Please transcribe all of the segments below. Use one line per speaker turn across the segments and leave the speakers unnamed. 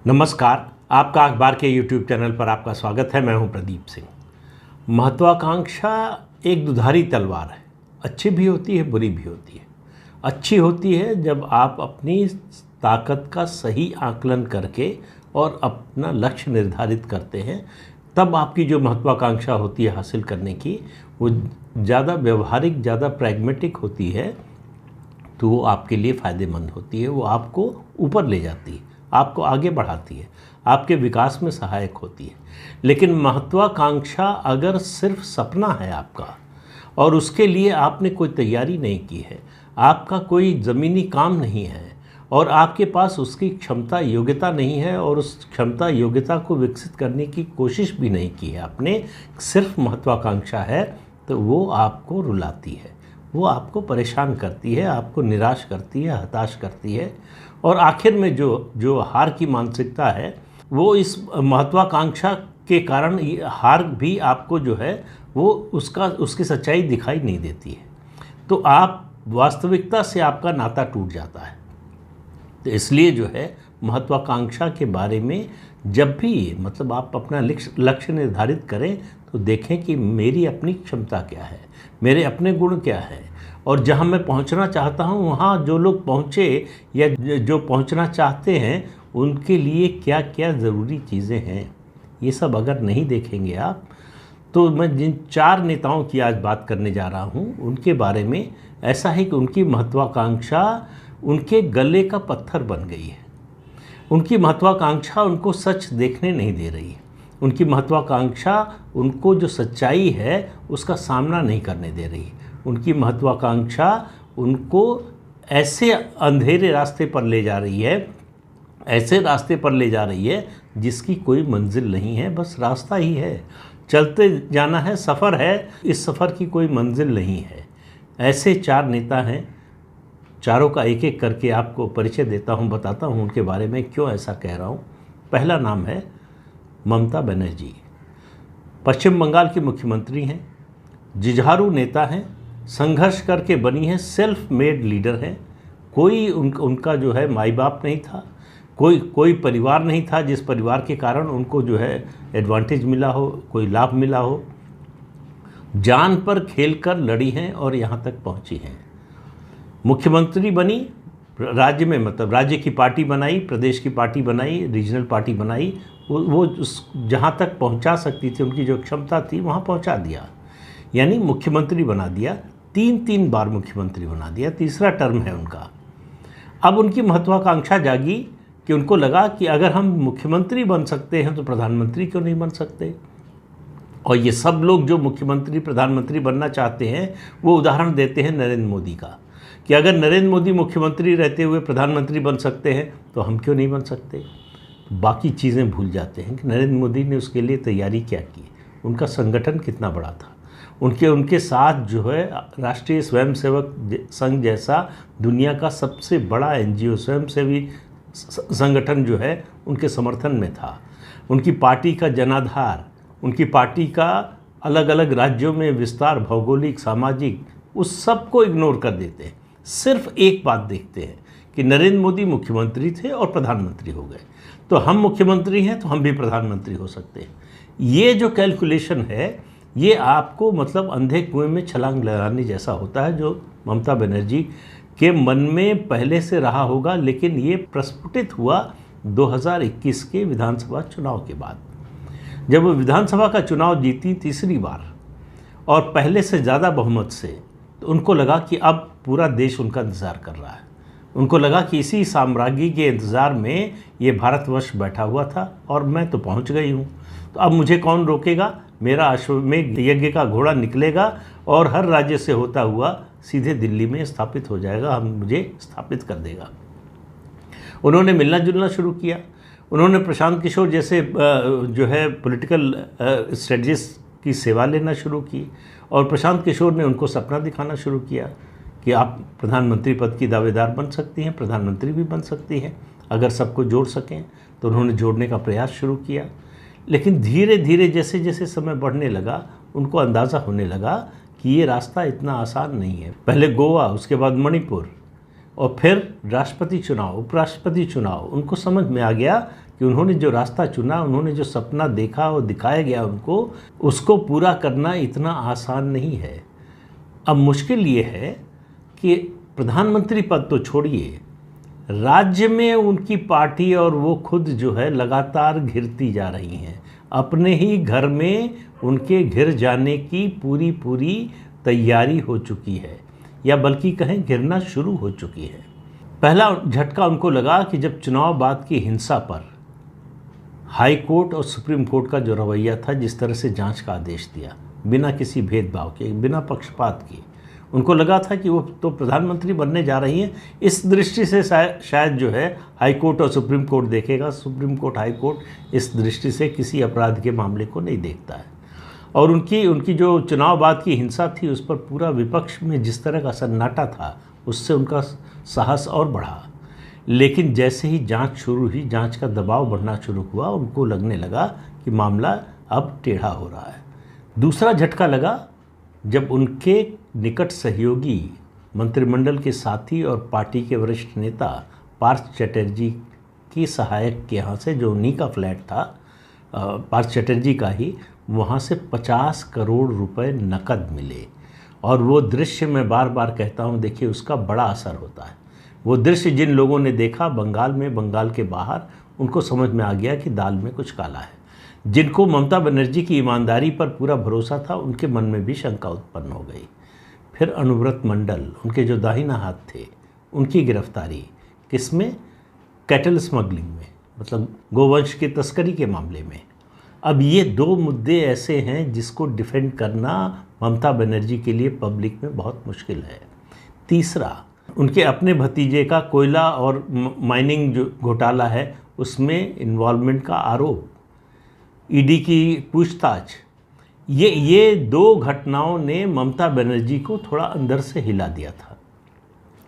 नमस्कार। आपका अखबार के YouTube चैनल पर आपका स्वागत है। मैं हूं प्रदीप सिंह। महत्वाकांक्षा एक दुधारी तलवार है। अच्छी भी होती है, बुरी भी होती है। अच्छी होती है जब आप अपनी ताकत का सही आकलन करके और अपना लक्ष्य निर्धारित करते हैं, तब आपकी जो महत्वाकांक्षा होती है हासिल करने की, वो ज़्यादा व्यवहारिक, ज़्यादा प्रैग्मेटिक होती है, तो वो आपके लिए फ़ायदेमंद होती है। वो आपको ऊपर ले जाती है, आपको आगे बढ़ाती है, आपके विकास में सहायक होती है। लेकिन महत्वाकांक्षा अगर सिर्फ सपना है आपका और उसके लिए आपने कोई तैयारी नहीं की है, आपका कोई ज़मीनी काम नहीं है और आपके पास उसकी क्षमता योग्यता नहीं है और उस क्षमता योग्यता को विकसित करने की कोशिश भी नहीं की है आपने, सिर्फ महत्वाकांक्षा है, तो वो आपको रुलाती है, वो आपको परेशान करती है, आपको निराश करती है, हताश करती है। और आखिर में जो हार की मानसिकता है, वो इस महत्वाकांक्षा के कारण हार भी आपको जो है वो उसकी सच्चाई दिखाई नहीं देती है। तो आप वास्तविकता से आपका नाता टूट जाता है। तो इसलिए जो है महत्वाकांक्षा के बारे में जब भी मतलब आप अपना लक्ष्य निर्धारित करें, तो देखें कि मेरी अपनी क्षमता क्या है, मेरे अपने गुण क्या है, और जहां मैं पहुंचना चाहता हूं वहां जो लोग पहुंचे या जो पहुंचना चाहते हैं उनके लिए क्या क्या ज़रूरी चीज़ें हैं, ये सब अगर नहीं देखेंगे आप, तो मैं जिन 4 नेताओं की आज बात करने जा रहा हूं उनके बारे में ऐसा है कि उनकी महत्वाकांक्षा उनके गले का पत्थर बन गई है। उनकी महत्वाकांक्षा उनको सच देखने नहीं दे रही है। उनकी महत्वाकांक्षा उनको जो सच्चाई है उसका सामना नहीं करने दे रही है। उनकी महत्वाकांक्षा उनको ऐसे अंधेरे रास्ते पर ले जा रही है, ऐसे रास्ते पर ले जा रही है जिसकी कोई मंजिल नहीं है, बस रास्ता ही है, चलते जाना है, सफ़र है, इस सफ़र की कोई मंजिल नहीं है। ऐसे 4 नेता हैं। चारों का एक एक करके आपको परिचय देता हूं, बताता हूं उनके बारे में क्यों ऐसा कह रहा हूं। पहला नाम है ममता बनर्जी। पश्चिम बंगाल की मुख्यमंत्री हैं, जुझारू नेता हैं, संघर्ष करके बनी हैं, सेल्फ मेड लीडर हैं। कोई उनका जो है माई बाप नहीं था, कोई परिवार नहीं था जिस परिवार के कारण उनको जो है एडवांटेज मिला हो, कोई लाभ मिला हो। जान पर खेलकर लड़ी हैं और यहाँ तक पहुँची हैं। मुख्यमंत्री बनी, राज्य में मतलब राज्य की पार्टी बनाई, प्रदेश की पार्टी बनाई, रीजनल पार्टी बनाई, वो जहाँ तक पहुँचा सकती थी, उनकी जो क्षमता थी वहाँ पहुँचा दिया, यानी मुख्यमंत्री बना दिया। 3 बार मुख्यमंत्री बना दिया, तीसरा टर्म है उनका। अब उनकी महत्वाकांक्षा जागी कि उनको लगा कि अगर हम मुख्यमंत्री बन सकते हैं तो प्रधानमंत्री क्यों नहीं बन सकते। और ये सब लोग जो मुख्यमंत्री प्रधानमंत्री बनना चाहते हैं वो उदाहरण देते हैं नरेंद्र मोदी का, कि अगर नरेंद्र मोदी मुख्यमंत्री रहते हुए प्रधानमंत्री बन सकते हैं तो हम क्यों नहीं बन सकते। बाकी चीज़ें भूल जाते हैं कि नरेंद्र मोदी ने उसके लिए तैयारी क्या की, उनका संगठन कितना बड़ा था, उनके साथ जो है राष्ट्रीय स्वयंसेवक संघ जैसा दुनिया का सबसे बड़ा NGO स्वयंसेवी संगठन जो है उनके समर्थन में था। उनकी पार्टी का जनाधार, उनकी पार्टी का अलग अलग राज्यों में विस्तार, भौगोलिक, सामाजिक, उस सब को इग्नोर कर देते हैं। सिर्फ एक बात देखते हैं कि नरेंद्र मोदी मुख्यमंत्री थे और प्रधानमंत्री हो गए, तो हम मुख्यमंत्री हैं तो हम भी प्रधानमंत्री हो सकते हैं। ये जो कैलकुलेशन है ये आपको मतलब अंधे कुएं में छलांग लगाने जैसा होता है, जो ममता बनर्जी के मन में पहले से रहा होगा, लेकिन ये प्रस्फुटित हुआ 2021 के विधानसभा चुनाव के बाद, जब वो विधानसभा का चुनाव जीती तीसरी बार और पहले से ज़्यादा बहुमत से। तो उनको लगा कि अब पूरा देश उनका इंतज़ार कर रहा है। उनको लगा कि इसी साम्राज्य के इंतज़ार में ये भारतवर्ष बैठा हुआ था और मैं तो पहुंच गई हूं, तो अब मुझे कौन रोकेगा। मेरा अश्वमेध यज्ञ का घोड़ा निकलेगा और हर राज्य से होता हुआ सीधे दिल्ली में स्थापित हो जाएगा, हम मुझे स्थापित कर देगा। उन्होंने मिलना जुलना शुरू किया। उन्होंने प्रशांत किशोर जैसे जो है पॉलिटिकल स्ट्रेटजिस्ट की सेवा लेना शुरू की और प्रशांत किशोर ने उनको सपना दिखाना शुरू किया कि आप प्रधानमंत्री पद की दावेदार बन सकती हैं, प्रधानमंत्री भी बन सकती हैं अगर सबको जोड़ सकें। तो उन्होंने जोड़ने का प्रयास शुरू किया। लेकिन धीरे धीरे जैसे जैसे समय बढ़ने लगा उनको अंदाज़ा होने लगा कि ये रास्ता इतना आसान नहीं है। पहले गोवा, उसके बाद मणिपुर और फिर राष्ट्रपति चुनाव, उपराष्ट्रपति चुनाव, उनको समझ में आ गया कि उन्होंने जो रास्ता चुना, उन्होंने जो सपना देखा और दिखाया गया उनको, उसको पूरा करना इतना आसान नहीं है। अब मुश्किल ये है कि प्रधानमंत्री पद तो छोड़िए, राज्य में उनकी पार्टी और वो खुद जो है लगातार घिरती जा रही हैं। अपने ही घर में उनके घिर जाने की पूरी तैयारी हो चुकी है, या बल्कि कहें घिरना शुरू हो चुकी है। पहला झटका उनको लगा कि जब चुनाव बाद की हिंसा पर हाई कोर्ट और सुप्रीम कोर्ट का जो रवैया था, जिस तरह से जांच का आदेश दिया बिना किसी भेदभाव के, बिना पक्षपात के, उनको लगा था कि वो तो प्रधानमंत्री बनने जा रही हैं। इस दृष्टि से शायद जो है हाई कोर्ट और सुप्रीम कोर्ट देखेगा, सुप्रीम कोर्ट हाई कोर्ट इस दृष्टि से किसी अपराध के मामले को नहीं देखता है। और उनकी जो चुनाव बाद की हिंसा थी, उस पर पूरा विपक्ष में जिस तरह का सन्नाटा था, उससे उनका साहस और बढ़ा। लेकिन जैसे ही जांच शुरू हुई, जांच का दबाव बढ़ना शुरू हुआ, उनको लगने लगा कि मामला अब टेढ़ा हो रहा है। दूसरा झटका लगा जब उनके निकट सहयोगी, मंत्रिमंडल के साथी और पार्टी के वरिष्ठ नेता पार्थ चटर्जी की सहायक के यहाँ से, जो उन्हीं का फ्लैट था, पार्थ चटर्जी का ही, वहाँ से 50 करोड़ रुपए नकद मिले। और वो दृश्य मैं बार बार कहता हूँ, देखिए उसका बड़ा असर होता है। वो दृश्य जिन लोगों ने देखा बंगाल में, बंगाल के बाहर, उनको समझ में आ गया कि दाल में कुछ काला है। जिनको ममता बनर्जी की ईमानदारी पर पूरा भरोसा था, उनके मन में भी शंका उत्पन्न हो गई। फिर अनुव्रत मंडल, उनके जो दाहिना हाथ थे, उनकी गिरफ्तारी, किसमें? कैटल स्मगलिंग में, मतलब गोवंश की तस्करी के मामले में। अब ये दो मुद्दे ऐसे हैं जिसको डिफेंड करना ममता बनर्जी के लिए पब्लिक में बहुत मुश्किल है। तीसरा, उनके अपने भतीजे का कोयला और माइनिंग जो घोटाला है, उसमें इन्वॉल्वमेंट का आरोप, ईडी की पूछताछ, ये दो घटनाओं ने ममता बनर्जी को थोड़ा अंदर से हिला दिया था।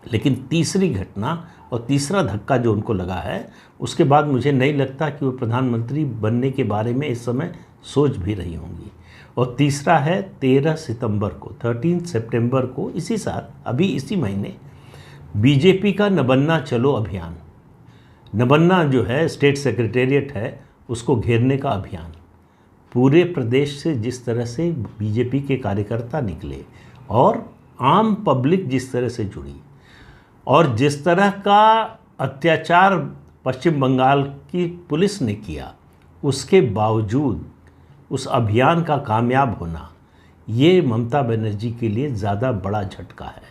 लेकिन तीसरी घटना और तीसरा धक्का जो उनको लगा है, उसके बाद मुझे नहीं लगता कि वो प्रधानमंत्री बनने के बारे में इस समय सोच भी रही होंगी। और तीसरा है 13 सितंबर को, इसी साल, अभी इसी महीने, बीजेपी का नबन्ना चलो अभियान, नबन्ना जो है स्टेट सेक्रेटेरिएट है, उसको घेरने का अभियान। पूरे प्रदेश से जिस तरह से बीजेपी के कार्यकर्ता निकले और आम पब्लिक जिस तरह से जुड़ी, और जिस तरह का अत्याचार पश्चिम बंगाल की पुलिस ने किया, उसके बावजूद उस अभियान का कामयाब होना, ये ममता बनर्जी के लिए ज़्यादा बड़ा झटका है।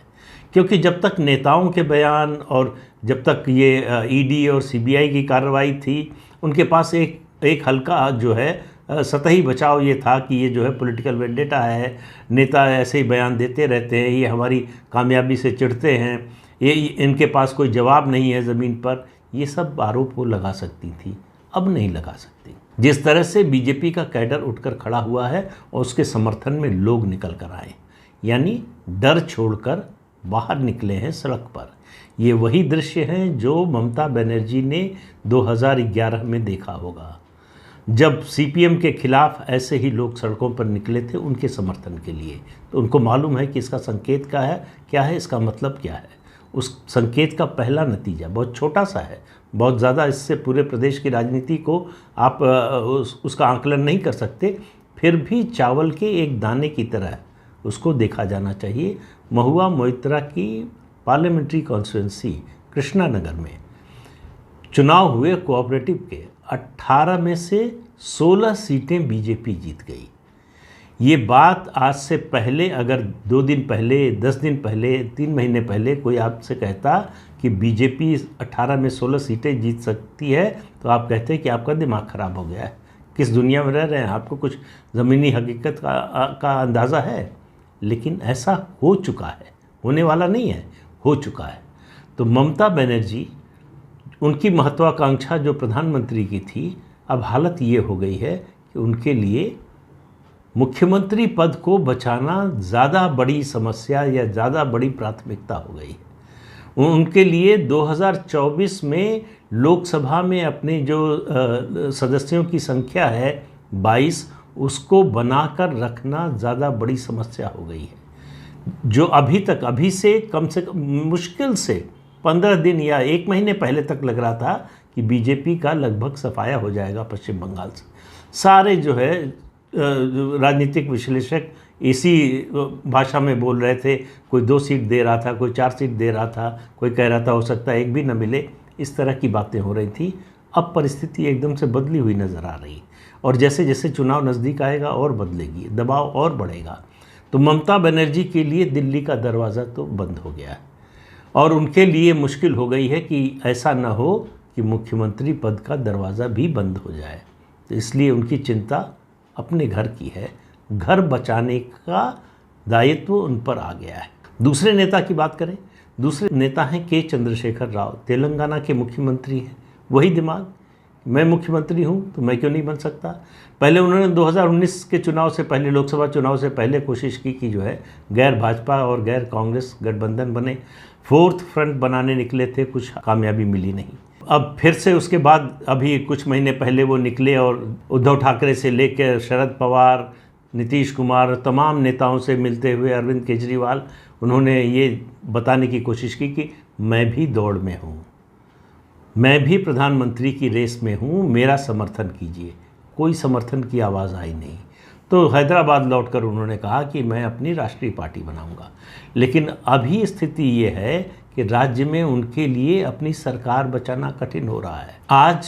क्योंकि जब तक नेताओं के बयान और जब तक ये ईडी और सीबीआई की कार्रवाई थी, उनके पास एक हल्का जो है सतही बचाव ये था कि ये जो है पॉलिटिकल वेंडेटा है, नेता ऐसे ही बयान देते रहते हैं, ये हमारी कामयाबी से चिढ़ते हैं, ये इनके पास कोई जवाब नहीं है ज़मीन पर। ये सब आरोप वो लगा सकती थी, अब नहीं लगा सकती। जिस तरह से बीजेपी का कैडर उठकर खड़ा हुआ है और उसके समर्थन में लोग निकल कर आए, यानी डर छोड़कर बाहर निकले हैं सड़क पर। ये वही दृश्य हैं जो ममता बनर्जी ने 2011 में देखा होगा, जब सीपीएम के खिलाफ ऐसे ही लोग सड़कों पर निकले थे उनके समर्थन के लिए। तो उनको मालूम है कि इसका संकेत क्या है, इसका मतलब क्या है। उस संकेत का पहला नतीजा बहुत छोटा सा है, बहुत ज़्यादा इससे पूरे प्रदेश की राजनीति को आप उसका आकलन नहीं कर सकते, फिर भी चावल के एक दाने की तरह उसको देखा जाना चाहिए। महुआ मोइत्रा की पार्लियामेंट्री कॉन्स्टिट्यूंसी कृष्णानगर में चुनाव हुए कोऑपरेटिव के, 18 में से 16 सीटें बीजेपी जीत गई। ये बात आज से पहले, अगर 2 दिन पहले, 10 दिन पहले, 3 महीने पहले कोई आपसे कहता कि बीजेपी 18 में 16 सीटें जीत सकती है, तो आप कहते कि आपका दिमाग ख़राब हो गया है, किस दुनिया में रह रहे हैं, आपको कुछ ज़मीनी हकीकत का अंदाज़ा है। लेकिन ऐसा हो चुका है, होने वाला नहीं है, हो चुका है। तो ममता बनर्जी, उनकी महत्वाकांक्षा जो प्रधानमंत्री की थी, अब हालत ये हो गई है कि उनके लिए मुख्यमंत्री पद को बचाना ज़्यादा बड़ी समस्या या ज़्यादा बड़ी प्राथमिकता हो गई है। उनके लिए 2024 में लोकसभा में अपने जो सदस्यों की संख्या है 22, उसको बनाकर रखना ज़्यादा बड़ी समस्या हो गई है। जो अभी से कम मुश्किल से 15 दिन या 1 महीने पहले तक लग रहा था कि बीजेपी का लगभग सफाया हो जाएगा पश्चिम बंगाल से। सारे जो है राजनीतिक विश्लेषक इसी भाषा में बोल रहे थे। कोई 2 सीट दे रहा था, कोई 4 सीट दे रहा था, कोई कह रहा था हो सकता है एक भी न मिले। इस तरह की बातें हो रही थी। अब परिस्थिति एकदम से बदली हुई नज़र आ रही और जैसे जैसे चुनाव नज़दीक आएगा और बदलेगी, दबाव और बढ़ेगा। तो ममता बनर्जी के लिए दिल्ली का दरवाज़ा तो बंद हो गया है और उनके लिए मुश्किल हो गई है कि ऐसा न हो कि मुख्यमंत्री पद का दरवाज़ा भी बंद हो जाए। तो इसलिए उनकी चिंता अपने घर की है। घर बचाने का दायित्व उन पर आ गया है। दूसरे नेता की बात करें, दूसरे नेता हैं के चंद्रशेखर राव। तेलंगाना के मुख्यमंत्री हैं। वही दिमाग, मैं मुख्यमंत्री हूं तो मैं क्यों नहीं बन सकता। पहले उन्होंने 2019 के चुनाव से पहले, लोकसभा चुनाव से पहले कोशिश की कि जो है गैर भाजपा और गैर कांग्रेस गठबंधन बने, 4th फ्रंट बनाने निकले थे, कुछ कामयाबी मिली नहीं। अब फिर से उसके बाद अभी कुछ महीने पहले वो निकले और उद्धव ठाकरे से लेकर शरद पवार, नीतीश कुमार, तमाम नेताओं से मिलते हुए अरविंद केजरीवाल, उन्होंने ये बताने की कोशिश की कि मैं भी दौड़ में हूँ, मैं भी प्रधानमंत्री की रेस में हूँ, मेरा समर्थन कीजिए। कोई समर्थन की आवाज़ आई नहीं। तो हैदराबाद लौटकर उन्होंने कहा कि मैं अपनी राष्ट्रीय पार्टी बनाऊंगा। लेकिन अभी स्थिति ये है कि राज्य में उनके लिए अपनी सरकार बचाना कठिन हो रहा है। आज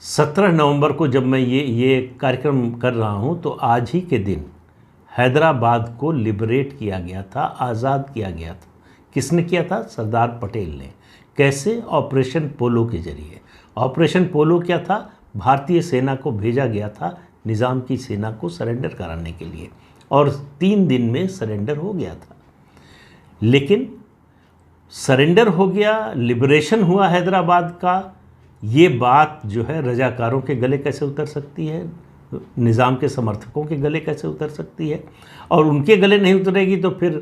17 नवंबर को जब मैं ये कार्यक्रम कर रहा हूँ तो आज ही के दिन हैदराबाद को लिबरेट किया गया था, आज़ाद किया गया था। किसने किया था? सरदार पटेल ने। कैसे? ऑपरेशन पोलो के जरिए। ऑपरेशन पोलो क्या था? भारतीय सेना को भेजा गया था निज़ाम की सेना को सरेंडर कराने के लिए और 3 दिन में सरेंडर हो गया था। लेकिन सरेंडर हो गया, लिबरेशन हुआ हैदराबाद का, ये बात जो है रजाकारों के गले कैसे उतर सकती है, निज़ाम के समर्थकों के गले कैसे उतर सकती है, और उनके गले नहीं उतरेगी तो फिर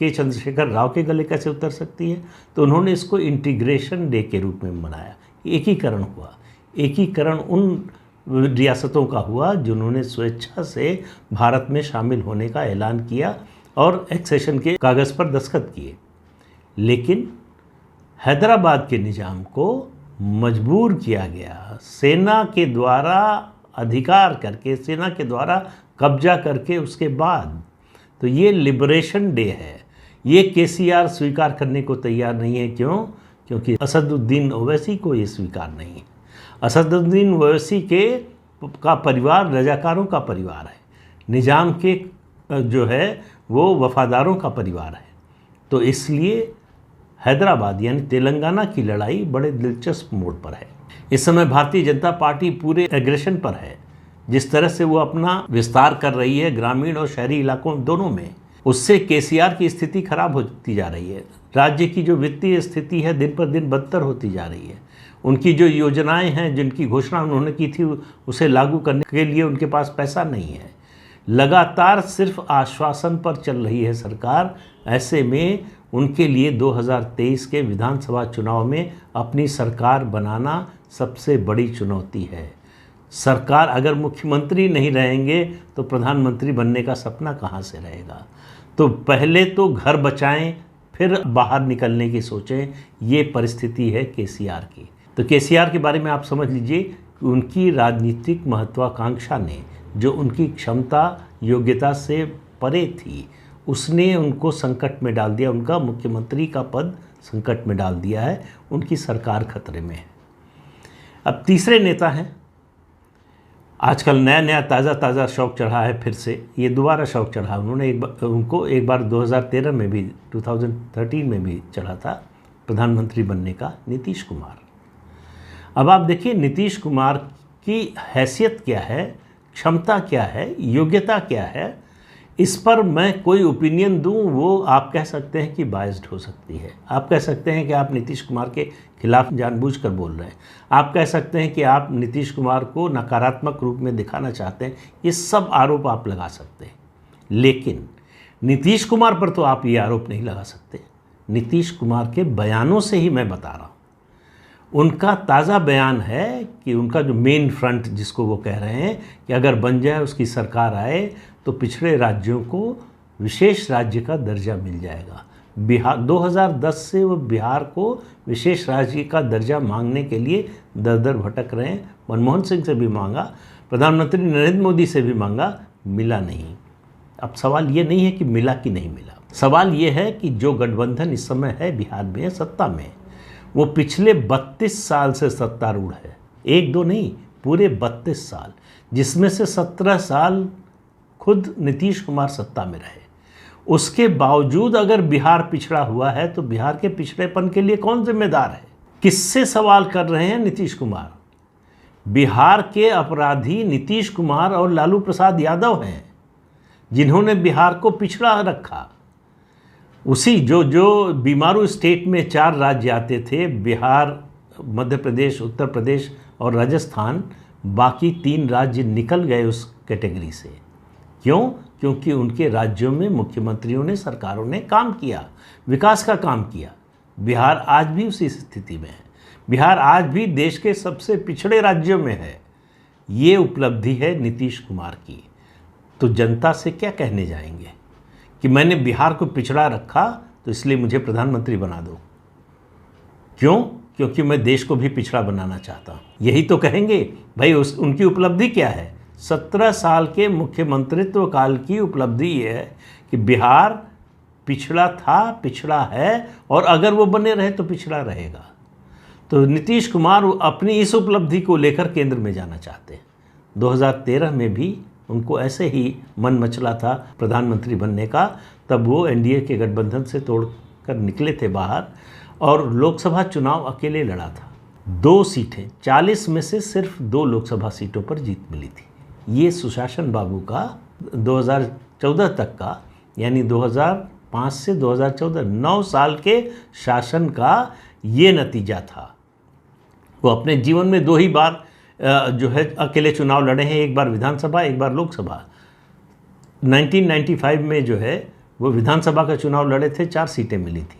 के चंद्रशेखर राव के गले कैसे उतर सकती है। तो उन्होंने इसको इंटीग्रेशन डे के रूप में मनाया। एकीकरण हुआ। एकीकरण उन रियासतों का हुआ जिन्होंने स्वेच्छा से भारत में शामिल होने का ऐलान किया और एक्सेशन के कागज़ पर दस्तखत किए। लेकिन हैदराबाद के निज़ाम को मजबूर किया गया, सेना के द्वारा अधिकार करके, सेना के द्वारा कब्जा करके उसके बाद। तो ये लिबरेशन डे है। ये केसीआर स्वीकार करने को तैयार नहीं है। क्यों? क्योंकि असदुद्दीन ओवैसी को ये स्वीकार नहीं है। असदुद्दीन ओवैसी का परिवार रजाकारों का परिवार है, निज़ाम के जो है वो वफादारों का परिवार है। तो इसलिए हैदराबाद यानी तेलंगाना की लड़ाई बड़े दिलचस्प मोड़ पर है। इस समय भारतीय जनता पार्टी पूरे एग्रेशन पर है। जिस तरह से वो अपना विस्तार कर रही है ग्रामीण और शहरी इलाकों दोनों में, उससे केसीआर की स्थिति खराब होती जा रही है। राज्य की जो वित्तीय स्थिति है दिन पर दिन बदतर होती जा रही है। उनकी जो योजनाएं हैं, जिनकी घोषणा उन्होंने की थी, उसे लागू करने के लिए उनके पास पैसा नहीं है। लगातार सिर्फ आश्वासन पर चल रही है सरकार। ऐसे में उनके लिए 2023 के विधानसभा चुनाव में अपनी सरकार बनाना सबसे बड़ी चुनौती है। सरकार अगर मुख्यमंत्री नहीं रहेंगे तो प्रधानमंत्री बनने का सपना कहाँ से रहेगा। तो पहले तो घर बचाएं, फिर बाहर निकलने की सोचें। ये परिस्थिति है केसीआर की। तो केसीआर के बारे में आप समझ लीजिए कि उनकी राजनीतिक महत्वाकांक्षा ने, जो उनकी क्षमता योग्यता से परे थी, उसने उनको संकट में डाल दिया। उनका मुख्यमंत्री का पद संकट में डाल दिया है। उनकी सरकार खतरे में है। अब तीसरे नेता हैं, आजकल नया ताज़ा शौक चढ़ा है। फिर से ये दोबारा शौक चढ़ा। उनको एक बार 2013 में भी, 2013 में भी चढ़ा था प्रधानमंत्री बनने का, नीतीश कुमार। अब आप देखिए नीतीश कुमार की हैसियत क्या है, क्षमता क्या है, योग्यता क्या है। इस पर मैं कोई ओपिनियन दूं वो आप कह सकते हैं कि बायस्ड हो सकती है। आप कह सकते हैं कि आप नीतीश कुमार के खिलाफ जानबूझकर बोल रहे हैं। आप कह सकते हैं कि आप नीतीश कुमार को नकारात्मक रूप में दिखाना चाहते हैं। ये सब आरोप आप लगा सकते हैं, लेकिन नीतीश कुमार पर तो आप ये आरोप नहीं लगा सकते। नीतीश कुमार के बयानों से ही मैं बता रहा हूँ। उनका ताज़ा बयान है कि उनका जो मेन फ्रंट जिसको वो कह रहे हैं कि अगर बन जाए, उसकी सरकार आए, तो पिछड़े राज्यों को विशेष राज्य का दर्जा मिल जाएगा। बिहार 2010 से वो बिहार को विशेष राज्य का दर्जा मांगने के लिए दर दर भटक रहे हैं। मनमोहन सिंह से भी मांगा, प्रधानमंत्री नरेंद्र मोदी से भी मांगा, मिला नहीं। अब सवाल ये नहीं है कि मिला कि नहीं मिला, सवाल ये है कि जो गठबंधन इस समय है बिहार में सत्ता में, वो पिछले 32 साल से सत्तारूढ़ है। एक दो नहीं, पूरे 32 साल, जिसमें से 17 साल खुद नीतीश कुमार सत्ता में रहे। उसके बावजूद अगर बिहार पिछड़ा हुआ है तो बिहार के पिछड़ेपन के लिए कौन जिम्मेदार है? किससे सवाल कर रहे हैं नीतीश कुमार? बिहार के अपराधी नीतीश कुमार और लालू प्रसाद यादव हैं, जिन्होंने बिहार को पिछड़ा रखा। उसी जो बीमारू स्टेट में 4 राज्य आते थे, बिहार, मध्य प्रदेश, उत्तर प्रदेश और राजस्थान, बाकी 3 राज्य निकल गए उस कैटेगरी से। क्यों? क्योंकि उनके राज्यों में मुख्यमंत्रियों ने, सरकारों ने काम किया, विकास का काम किया। बिहार आज भी उसी स्थिति में है। बिहार आज भी देश के सबसे पिछड़े राज्यों में है। ये उपलब्धि है नीतीश कुमार की। तो जनता से क्या कहने जाएंगे कि मैंने बिहार को पिछड़ा रखा तो इसलिए मुझे प्रधानमंत्री बना दो? क्यों? क्योंकि मैं देश को भी पिछड़ा बनाना चाहता हूँ। यही तो कहेंगे भाई। उनकी उपलब्धि क्या है? 17 साल के मुख्यमंत्रित्व काल की उपलब्धि ये है कि बिहार पिछड़ा था, पिछड़ा है, और अगर वो बने रहे तो पिछड़ा रहेगा। तो नीतीश कुमार अपनी इस उपलब्धि को लेकर केंद्र में जाना चाहते हैं। 2013 में भी उनको ऐसे ही मन मचला था प्रधानमंत्री बनने का, तब वो एनडीए के गठबंधन से तोड़कर निकले थे बाहर और लोकसभा चुनाव अकेले लड़ा था। 2 सीटें, 40 में से सिर्फ 2 लोकसभा सीटों पर जीत मिली थी। ये सुशासन बाबू का 2014 तक का, यानी 2005 से 2014 9 साल के शासन का ये नतीजा था। वो अपने जीवन में 2 ही बार जो है अकेले चुनाव लड़े हैं, एक बार विधानसभा, एक बार लोकसभा। 1995 में जो है वो विधानसभा का चुनाव लड़े थे, 4 सीटें मिली थी,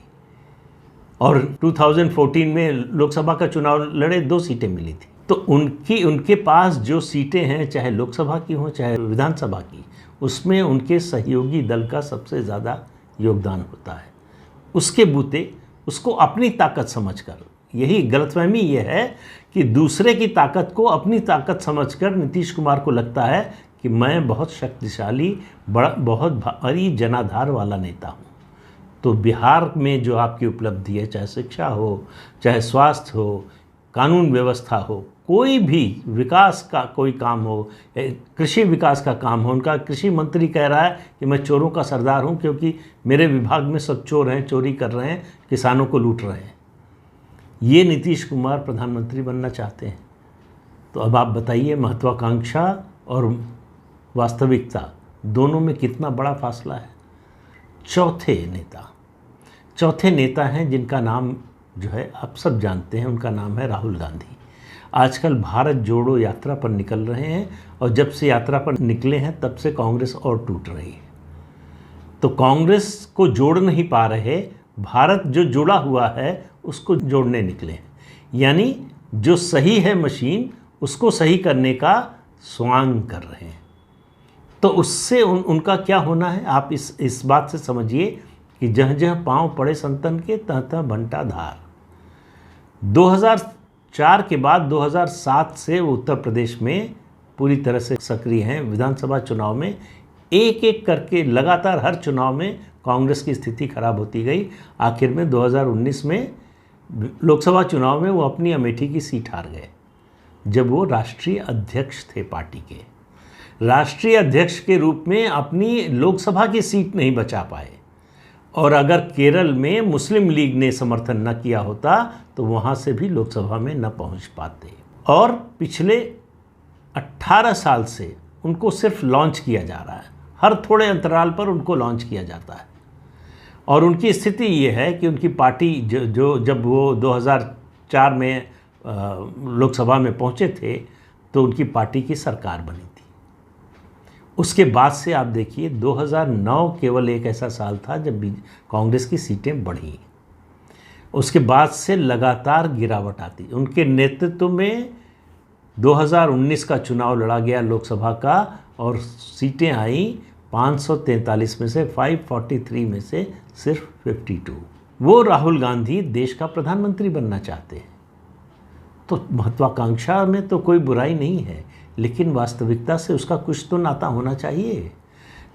और 2014 में लोकसभा का चुनाव लड़े, 2 सीटें मिली थी। तो उनके पास जो सीटें हैं, चाहे लोकसभा की हो चाहे विधानसभा की, उसमें उनके सहयोगी दल का सबसे ज़्यादा योगदान होता है। उसके बूते उसको अपनी ताकत समझकर, यही गलतफहमी ये है कि दूसरे की ताकत को अपनी ताकत समझकर नीतीश कुमार को लगता है कि मैं बहुत शक्तिशाली, बहुत भारी जनाधार वाला नेता हूँ। तो बिहार में जो आपकी उपलब्धि है, चाहे शिक्षा हो, चाहे स्वास्थ्य हो, कानून व्यवस्था हो, कोई भी विकास का कोई काम हो, कृषि विकास का काम हो, उनका कृषि मंत्री कह रहा है कि मैं चोरों का सरदार हूं क्योंकि मेरे विभाग में सब चोर हैं, चोरी कर रहे हैं, किसानों को लूट रहे हैं। ये नीतीश कुमार प्रधानमंत्री बनना चाहते हैं। तो अब आप बताइए, महत्वाकांक्षा और वास्तविकता दोनों में कितना बड़ा फासला है। चौथे नेता हैं जिनका नाम जो है आप सब जानते हैं, उनका नाम है राहुल गांधी। आजकल भारत जोड़ो यात्रा पर निकल रहे हैं, और जब से यात्रा पर निकले हैं तब से कांग्रेस और टूट रही है। तो कांग्रेस को जोड़ नहीं पा रहे, भारत जो जुड़ा हुआ है उसको जोड़ने निकले हैं। यानी जो सही है मशीन, उसको सही करने का स्वांग कर रहे हैं। तो उससे उनका क्या होना है, आप इस बात से समझिए कि जह जह पांव पड़े संतन के, तह तह भंटा धार। 2004 के बाद 2007 से वो उत्तर प्रदेश में पूरी तरह से सक्रिय हैं। विधानसभा चुनाव में एक एक करके लगातार हर चुनाव में कांग्रेस की स्थिति खराब होती गई। आखिर में 2019 में लोकसभा चुनाव में वो अपनी अमेठी की सीट हार गए, जब वो राष्ट्रीय अध्यक्ष थे पार्टी के। राष्ट्रीय अध्यक्ष के रूप में अपनी लोकसभा की सीट नहीं बचा पाए, और अगर केरल में मुस्लिम लीग ने समर्थन न किया होता तो वहाँ से भी लोकसभा में न पहुँच पाते। और पिछले 18 साल से उनको सिर्फ लॉन्च किया जा रहा है, हर थोड़े अंतराल पर उनको लॉन्च किया जाता है। और उनकी स्थिति ये है कि उनकी पार्टी जब वो 2004 में लोकसभा में पहुँचे थे तो उनकी पार्टी की सरकार बनी थी। उसके बाद से आप देखिए 2009 केवल एक ऐसा साल था जब कांग्रेस की सीटें बढ़ी। उसके बाद से लगातार गिरावट आती। उनके नेतृत्व में 2019 का चुनाव लड़ा गया लोकसभा का, और सीटें आई 543 में से 543 में से सिर्फ 52। वो राहुल गांधी देश का प्रधानमंत्री बनना चाहते हैं। तो महत्वाकांक्षा में तो कोई बुराई नहीं है, लेकिन वास्तविकता से उसका कुछ तो नाता होना चाहिए।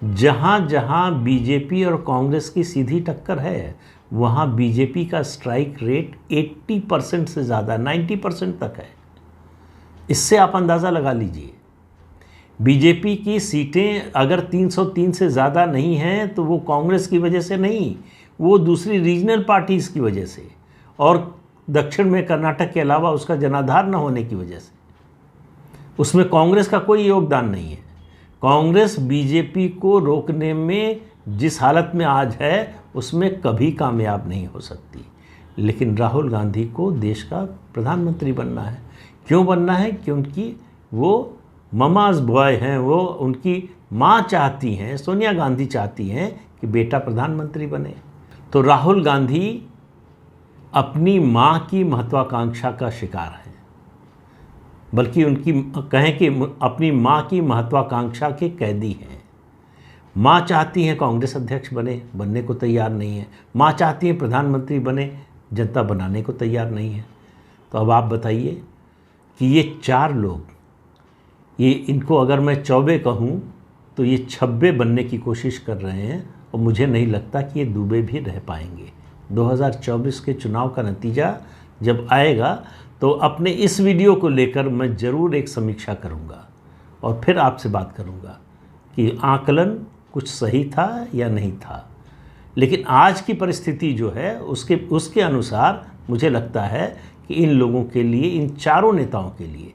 जहाँ जहाँ बीजेपी और कांग्रेस की सीधी टक्कर है, वहाँ बीजेपी का स्ट्राइक रेट 80% से ज़्यादा, 90% तक है। इससे आप अंदाज़ा लगा लीजिए। बीजेपी की सीटें अगर 303 से ज़्यादा नहीं हैं तो वो कांग्रेस की वजह से नहीं, वो दूसरी रीजनल पार्टीज़ की वजह से और दक्षिण में कर्नाटक के अलावा उसका जनाधार न होने की वजह से। उसमें कांग्रेस का कोई योगदान नहीं है। कांग्रेस बीजेपी को रोकने में जिस हालत में आज है उसमें कभी कामयाब नहीं हो सकती। लेकिन राहुल गांधी को देश का प्रधानमंत्री बनना है। क्यों बनना है? क्योंकि वो ममाज बॉय हैं, वो उनकी माँ चाहती हैं, सोनिया गांधी चाहती हैं कि बेटा प्रधानमंत्री बने। तो राहुल गांधी अपनी माँ की महत्वाकांक्षा का शिकार हैं, बल्कि उनकी कहें कि अपनी माँ की महत्वाकांक्षा के कैदी हैं। माँ चाहती हैं कांग्रेस अध्यक्ष बनने को तैयार नहीं है। माँ चाहती हैं प्रधानमंत्री बने, जनता बनाने को तैयार नहीं है। तो अब आप बताइए कि ये 4 लोग, ये इनको अगर मैं चौबे कहूँ तो ये 26 बनने की कोशिश कर रहे हैं, और मुझे नहीं लगता कि ये दुबे भी रह पाएंगे। 2024 के चुनाव का नतीजा जब आएगा तो अपने इस वीडियो को लेकर मैं ज़रूर एक समीक्षा करूंगा और फिर आपसे बात करूंगा कि आकलन कुछ सही था या नहीं था। लेकिन आज की परिस्थिति जो है उसके अनुसार मुझे लगता है कि इन लोगों के लिए, इन चारों नेताओं के लिए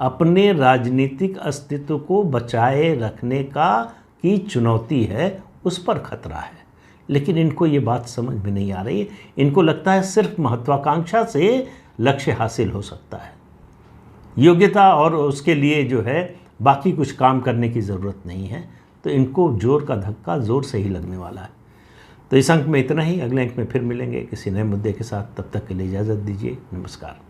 अपने राजनीतिक अस्तित्व को बचाए रखने की चुनौती है, उस पर खतरा है। लेकिन इनको ये बात समझ में नहीं आ रही है। इनको लगता है सिर्फ महत्वाकांक्षा से लक्ष्य हासिल हो सकता है, योग्यता और उसके लिए जो है बाकी कुछ काम करने की ज़रूरत नहीं है। तो इनको जोर का धक्का ज़ोर से ही लगने वाला है। तो इस अंक में इतना ही। अगले अंक में फिर मिलेंगे किसी नए मुद्दे के साथ। तब तक के लिए इजाज़त दीजिए। नमस्कार।